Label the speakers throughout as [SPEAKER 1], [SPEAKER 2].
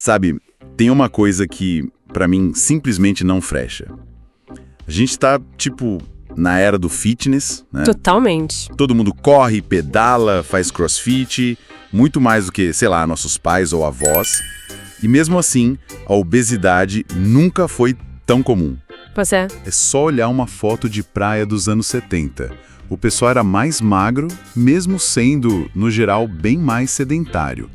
[SPEAKER 1] Sabe, tem uma coisa que, pra mim, simplesmente não fecha. A gente tá, na era do fitness, né?
[SPEAKER 2] Totalmente.
[SPEAKER 1] Todo mundo corre, pedala, faz crossfit, muito mais do que, sei lá, nossos pais ou avós. E mesmo assim, a obesidade nunca foi tão comum.
[SPEAKER 2] Pois é.
[SPEAKER 1] É só olhar uma foto de praia dos anos 70. O pessoal era mais magro, mesmo sendo, no geral, bem mais sedentário.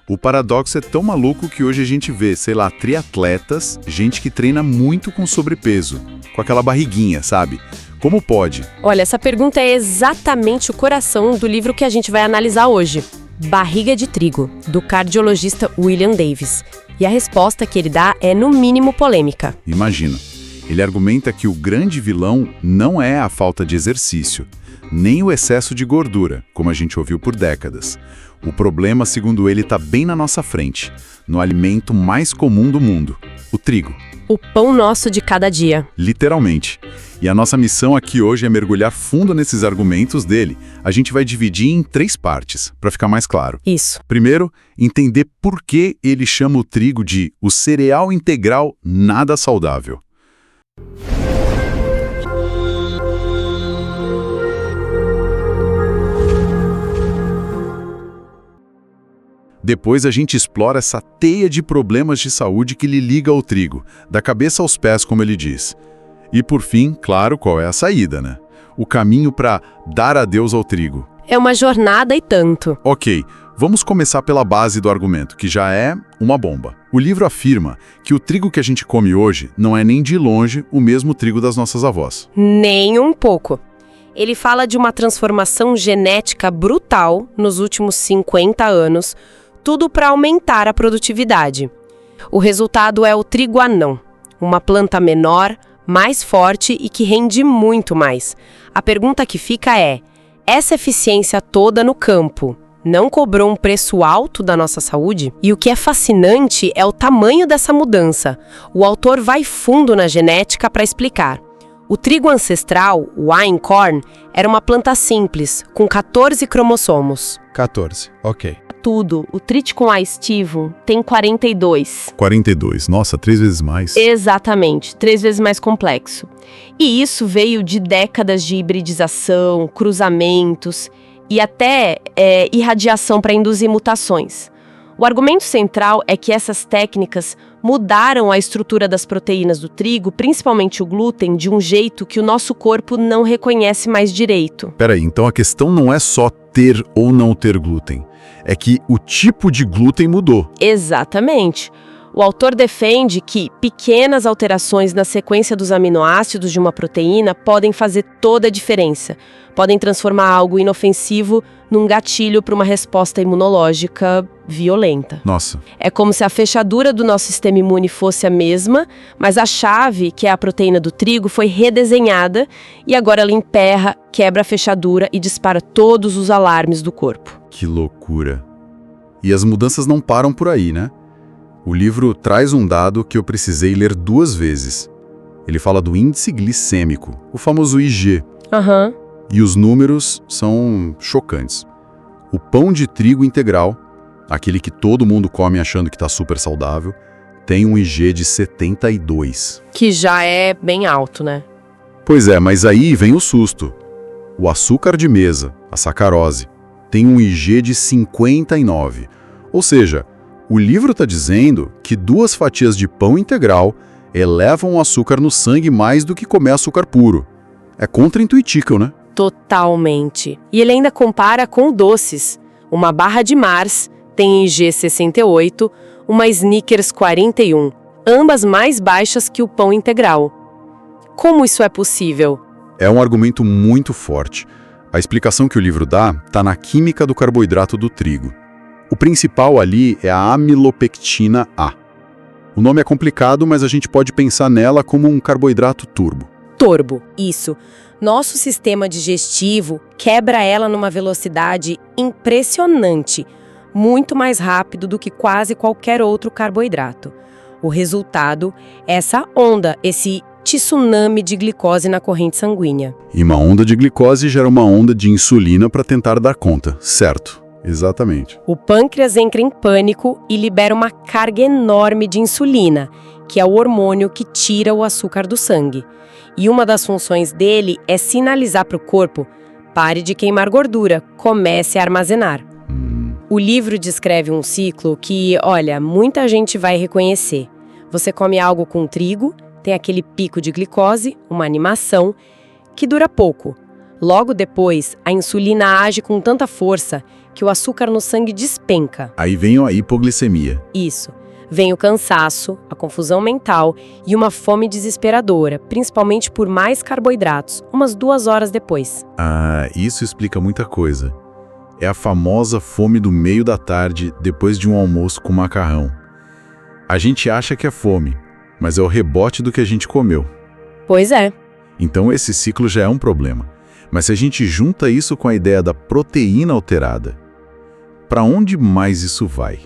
[SPEAKER 1] O paradoxo é tão maluco que hoje a gente vê, sei lá, triatletas, gente que treina muito com sobrepeso, com aquela barriguinha, sabe? Como pode?
[SPEAKER 2] Olha, essa pergunta é exatamente o coração do livro que a gente vai analisar hoje. Barriga de Trigo, do cardiologista William Davis. E a resposta que ele dá é, no mínimo, polêmica.
[SPEAKER 1] Imagina. Ele argumenta que o grande vilão não é a falta de exercício, nem o excesso de gordura, como a gente ouviu por décadas. O problema, segundo ele, está bem na nossa frente, no alimento mais comum do mundo, o trigo.
[SPEAKER 2] O pão nosso de cada dia.
[SPEAKER 1] Literalmente. E a nossa missão aqui hoje é mergulhar fundo nesses argumentos dele. A gente vai dividir em 3 partes, para ficar mais claro.
[SPEAKER 2] Isso.
[SPEAKER 1] Primeiro, entender por que ele chama o trigo de o cereal integral nada saudável. Depois a gente explora essa teia de problemas de saúde que lhe liga ao trigo, da cabeça aos pés, como ele diz. E por fim, claro, qual é a saída, né? O caminho para dar adeus ao trigo.
[SPEAKER 2] É uma jornada e tanto.
[SPEAKER 1] Ok, vamos começar pela base do argumento, que já é uma bomba. O livro afirma que o trigo que a gente come hoje não é nem de longe o mesmo trigo das nossas avós.
[SPEAKER 2] Nem um pouco. Ele fala de uma transformação genética brutal nos últimos 50 anos, tudo para aumentar a produtividade. O resultado é o trigo anão, uma planta menor, mais forte e que rende muito mais. A pergunta que fica é: essa eficiência toda no campo não cobrou um preço alto da nossa saúde? E o que é fascinante é o tamanho dessa mudança. O autor vai fundo na genética para explicar. O trigo ancestral, o einkorn, era uma planta simples, com 14 cromossomos.
[SPEAKER 3] 14, ok.
[SPEAKER 2] Tudo. O Triticum aestivum tem 42.
[SPEAKER 1] 42, nossa, 3 vezes mais.
[SPEAKER 2] Exatamente, 3 vezes mais complexo. E isso veio de décadas de hibridização, cruzamentos e até irradiação para induzir mutações. O argumento central é que essas técnicas mudaram a estrutura das proteínas do trigo, principalmente o glúten, de um jeito que o nosso corpo não reconhece mais direito.
[SPEAKER 1] Peraí, então a questão não é só ter ou não ter glúten. É que o tipo de glúten mudou.
[SPEAKER 2] Exatamente. O autor defende que pequenas alterações na sequência dos aminoácidos de uma proteína podem fazer toda a diferença. Podem transformar algo inofensivo num gatilho para uma resposta imunológica violenta.
[SPEAKER 1] Nossa.
[SPEAKER 2] É como se a fechadura do nosso sistema imune fosse a mesma, mas a chave, que é a proteína do trigo, foi redesenhada e agora ela emperra, quebra a fechadura e dispara todos os alarmes do corpo.
[SPEAKER 1] Que loucura. E as mudanças não param por aí, né? O livro traz um dado que eu precisei ler 2 vezes. Ele fala do índice glicêmico, o famoso IG.
[SPEAKER 2] Aham.
[SPEAKER 1] E os números são chocantes. O pão de trigo integral, aquele que todo mundo come achando que está super saudável, tem um IG de 72.
[SPEAKER 2] Que já é bem alto, né?
[SPEAKER 1] Pois é, mas aí vem o susto. O açúcar de mesa, a sacarose, tem um IG de 59. Ou seja, o livro está dizendo que 2 fatias de pão integral elevam o açúcar no sangue mais do que comer açúcar puro. É contraintuitivo, né?
[SPEAKER 2] Totalmente. E ele ainda compara com doces. Uma barra de Mars tem IG 68, uma Snickers 41, ambas mais baixas que o pão integral. Como isso é possível?
[SPEAKER 1] É um argumento muito forte. A explicação que o livro dá está na química do carboidrato do trigo. O principal ali é a amilopectina A. O nome é complicado, mas a gente pode pensar nela como um carboidrato turbo.
[SPEAKER 2] Turbo, isso. Nosso sistema digestivo quebra ela numa velocidade impressionante, muito mais rápido do que quase qualquer outro carboidrato. O resultado é essa onda, esse tsunami de glicose na corrente sanguínea.
[SPEAKER 1] E uma onda de glicose gera uma onda de insulina para tentar dar conta, certo? Exatamente.
[SPEAKER 2] O pâncreas entra em pânico e libera uma carga enorme de insulina, que é o hormônio que tira o açúcar do sangue. E uma das funções dele é sinalizar para o corpo: pare de queimar gordura, comece a armazenar. O livro descreve um ciclo que, olha, muita gente vai reconhecer. Você come algo com trigo, tem aquele pico de glicose, uma animação, que dura pouco. Logo depois, a insulina age com tanta força que o açúcar no sangue despenca.
[SPEAKER 1] Aí vem a hipoglicemia.
[SPEAKER 2] Isso. Vem o cansaço, a confusão mental e uma fome desesperadora, principalmente por mais carboidratos, umas 2 horas depois.
[SPEAKER 1] Ah, isso explica muita coisa. É a famosa fome do meio da tarde, depois de um almoço com macarrão. A gente acha que é fome, mas é o rebote do que a gente comeu.
[SPEAKER 2] Pois é.
[SPEAKER 1] Então esse ciclo já é um problema. Mas se a gente junta isso com a ideia da proteína alterada, para onde mais isso vai?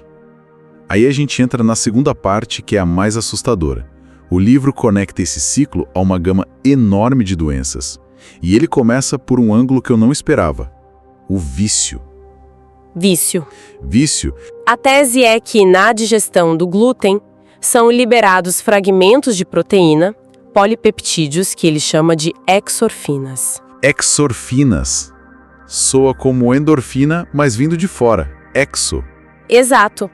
[SPEAKER 1] Aí a gente entra na segunda parte, que é a mais assustadora. O livro conecta esse ciclo a uma gama enorme de doenças. E ele começa por um ângulo que eu não esperava: o vício.
[SPEAKER 2] Vício.
[SPEAKER 1] Vício?
[SPEAKER 2] A tese é que na digestão do glúten são liberados fragmentos de proteína, polipeptídeos, que ele chama de exorfinas.
[SPEAKER 1] Exorfinas. Soa como endorfina, mas vindo de fora. Exo.
[SPEAKER 2] Exato.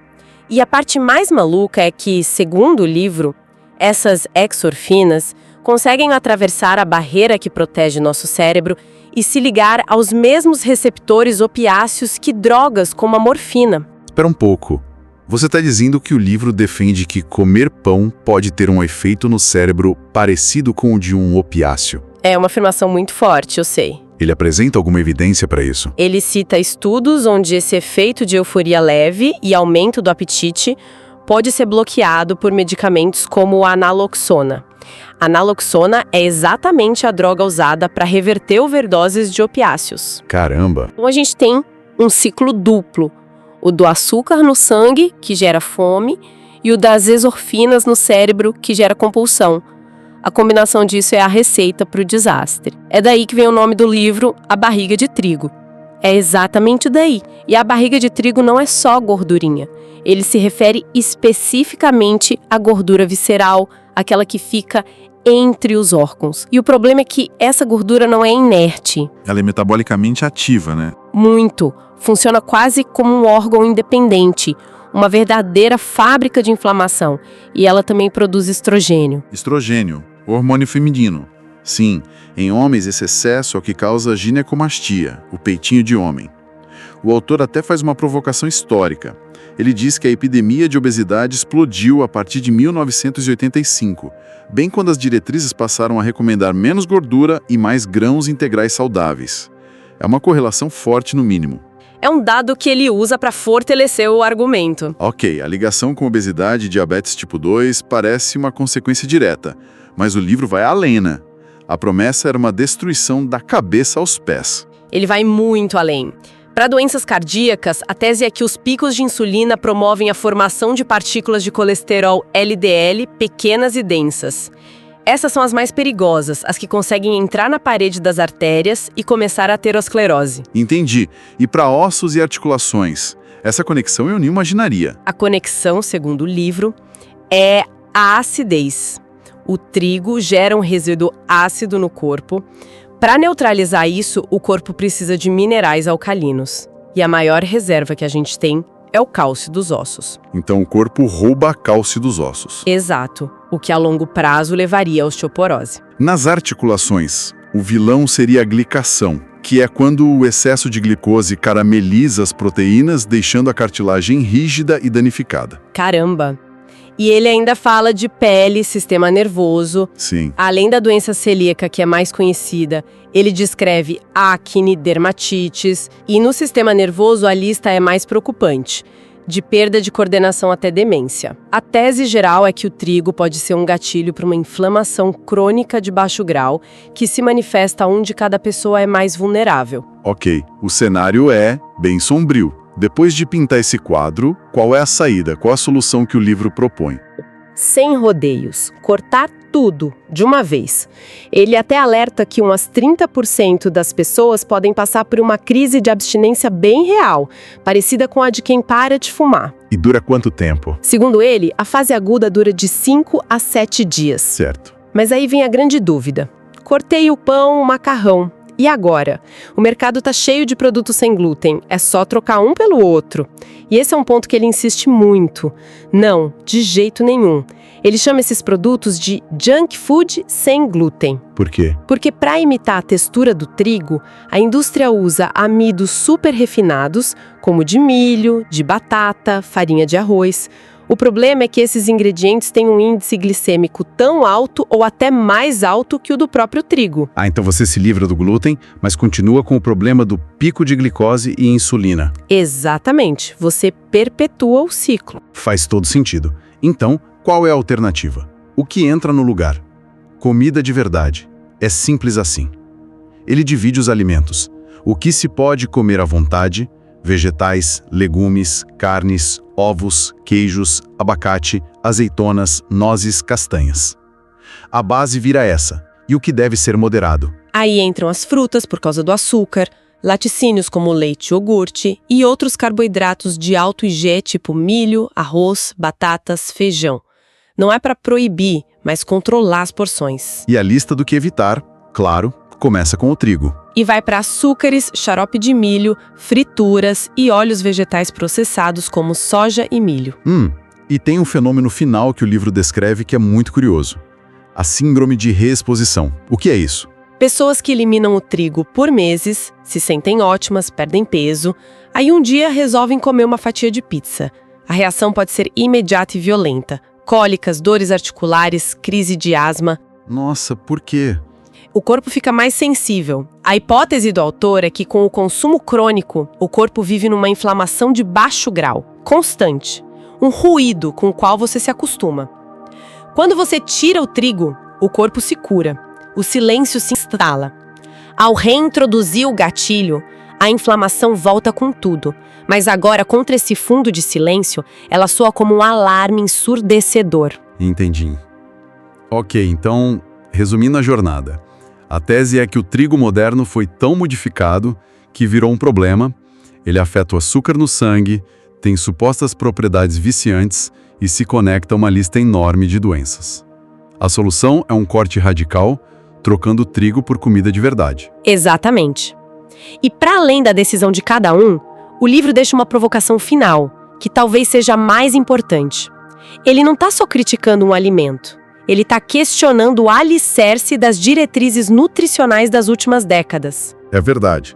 [SPEAKER 2] E a parte mais maluca é que, segundo o livro, essas exorfinas conseguem atravessar a barreira que protege nosso cérebro e se ligar aos mesmos receptores opiáceos que drogas como a morfina.
[SPEAKER 1] Espera um pouco. Você está dizendo que o livro defende que comer pão pode ter um efeito no cérebro parecido com o de um opiáceo?
[SPEAKER 2] É uma afirmação muito forte, eu sei.
[SPEAKER 1] Ele apresenta alguma evidência para isso?
[SPEAKER 2] Ele cita estudos onde esse efeito de euforia leve e aumento do apetite pode ser bloqueado por medicamentos como a naloxona. A naloxona é exatamente a droga usada para reverter overdoses de opiáceos.
[SPEAKER 1] Caramba!
[SPEAKER 2] Então a gente tem um ciclo duplo: o do açúcar no sangue, que gera fome, e o das exorfinas no cérebro, que gera compulsão. A combinação disso é a receita para o desastre. É daí que vem o nome do livro, A Barriga de Trigo. É exatamente daí. E a barriga de trigo não é só gordurinha. Ele se refere especificamente à gordura visceral, aquela que fica entre os órgãos. E o problema é que essa gordura não é inerte.
[SPEAKER 3] Ela é metabolicamente ativa, né?
[SPEAKER 2] Muito. Funciona quase como um órgão independente, uma verdadeira fábrica de inflamação. E ela também produz estrogênio.
[SPEAKER 3] Estrogênio, hormônio feminino. Sim, em homens esse excesso é o que causa ginecomastia, o peitinho de homem. O autor até faz uma provocação histórica. Ele diz que a epidemia de obesidade explodiu a partir de 1985, bem quando as diretrizes passaram a recomendar menos gordura e mais grãos integrais saudáveis. É uma correlação forte no mínimo.
[SPEAKER 2] É um dado que ele usa para fortalecer o argumento.
[SPEAKER 3] Ok, a ligação com obesidade e diabetes tipo 2 parece uma consequência direta, mas o livro vai além, né? A promessa era uma destruição da cabeça aos pés.
[SPEAKER 2] Ele vai muito além. Para doenças cardíacas, a tese é que os picos de insulina promovem a formação de partículas de colesterol LDL pequenas e densas. Essas são as mais perigosas, as que conseguem entrar na parede das artérias e começar a aterosclerose.
[SPEAKER 3] Entendi. E para ossos e articulações? Essa conexão eu nem imaginaria.
[SPEAKER 2] A conexão, segundo o livro, é a acidez. O trigo gera um resíduo ácido no corpo. Para neutralizar isso, o corpo precisa de minerais alcalinos. E a maior reserva que a gente tem é o cálcio dos ossos.
[SPEAKER 3] Então o corpo rouba cálcio dos ossos.
[SPEAKER 2] Exato, o que a longo prazo levaria à osteoporose.
[SPEAKER 3] Nas articulações, o vilão seria a glicação, que é quando o excesso de glicose carameliza as proteínas, deixando a cartilagem rígida e danificada.
[SPEAKER 2] Caramba! E ele ainda fala de pele, sistema nervoso.
[SPEAKER 3] Sim.
[SPEAKER 2] Além da doença celíaca, que é mais conhecida, ele descreve acne, dermatites. E no sistema nervoso, a lista é mais preocupante, de perda de coordenação até demência. A tese geral é que o trigo pode ser um gatilho para uma inflamação crônica de baixo grau, que se manifesta onde cada pessoa é mais vulnerável.
[SPEAKER 3] Ok, o cenário é bem sombrio. Depois de pintar esse quadro, qual é a saída? Qual a solução que o livro propõe?
[SPEAKER 2] Sem rodeios, cortar tudo, de uma vez. Ele até alerta que umas 30% das pessoas podem passar por uma crise de abstinência bem real, parecida com a de quem para de fumar.
[SPEAKER 1] E dura quanto tempo?
[SPEAKER 2] Segundo ele, a fase aguda dura de 5 a 7 dias.
[SPEAKER 1] Certo.
[SPEAKER 2] Mas aí vem a grande dúvida. Cortei o pão, o macarrão. E agora? O mercado está cheio de produtos sem glúten, é só trocar um pelo outro. E esse é um ponto que ele insiste muito. Não, de jeito nenhum. Ele chama esses produtos de junk food sem glúten.
[SPEAKER 1] Por quê?
[SPEAKER 2] Porque para imitar a textura do trigo, a indústria usa amidos super refinados, como de milho, de batata, farinha de arroz. O problema é que esses ingredientes têm um índice glicêmico tão alto ou até mais alto que o do próprio trigo.
[SPEAKER 1] Ah, então você se livra do glúten, mas continua com o problema do pico de glicose e insulina.
[SPEAKER 2] Exatamente, você perpetua o ciclo.
[SPEAKER 1] Faz todo sentido. Então, qual é a alternativa? O que entra no lugar? Comida de verdade. É simples assim. Ele divide os alimentos. O que se pode comer à vontade: vegetais, legumes, carnes, ovos, queijos, abacate, azeitonas, nozes, castanhas. A base vira essa, e o que deve ser moderado.
[SPEAKER 2] Aí entram as frutas por causa do açúcar, laticínios como leite e iogurte e outros carboidratos de alto IG tipo milho, arroz, batatas, feijão. Não é para proibir, mas controlar as porções.
[SPEAKER 1] E a lista do que evitar, claro, começa com o trigo.
[SPEAKER 2] E vai para açúcares, xarope de milho, frituras e óleos vegetais processados como soja e milho.
[SPEAKER 1] E tem um fenômeno final que o livro descreve que é muito curioso. A síndrome de reexposição. O que é isso?
[SPEAKER 2] Pessoas que eliminam o trigo por meses, se sentem ótimas, perdem peso, aí um dia resolvem comer uma fatia de pizza. A reação pode ser imediata e violenta. Cólicas, dores articulares, crise de asma.
[SPEAKER 1] Nossa, por quê?
[SPEAKER 2] O corpo fica mais sensível. A hipótese do autor é que com o consumo crônico, o corpo vive numa inflamação de baixo grau, constante. Um ruído com o qual você se acostuma. Quando você tira o trigo, o corpo se cura. O silêncio se instala. Ao reintroduzir o gatilho, a inflamação volta com tudo. Mas agora, contra esse fundo de silêncio, ela soa como um alarme ensurdecedor.
[SPEAKER 1] Entendi. Ok, então, resumindo a jornada. A tese é que o trigo moderno foi tão modificado que virou um problema, ele afeta o açúcar no sangue, tem supostas propriedades viciantes e se conecta a uma lista enorme de doenças. A solução é um corte radical, trocando o trigo por comida de verdade.
[SPEAKER 2] Exatamente. E para além da decisão de cada um, o livro deixa uma provocação final, que talvez seja a mais importante. Ele não está só criticando um alimento. Ele está questionando o alicerce das diretrizes nutricionais das últimas décadas.
[SPEAKER 1] É verdade.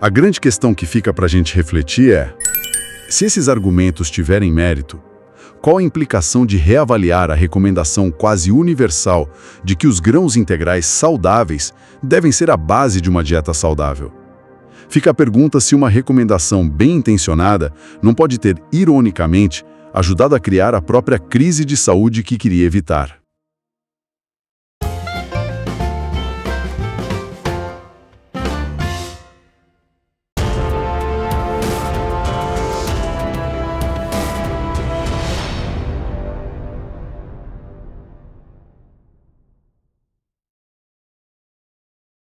[SPEAKER 1] A grande questão que fica para a gente refletir é: se esses argumentos tiverem mérito, qual a implicação de reavaliar a recomendação quase universal de que os grãos integrais saudáveis devem ser a base de uma dieta saudável? Fica a pergunta se uma recomendação bem intencionada não pode ter, ironicamente, ajudado a criar a própria crise de saúde que queria evitar.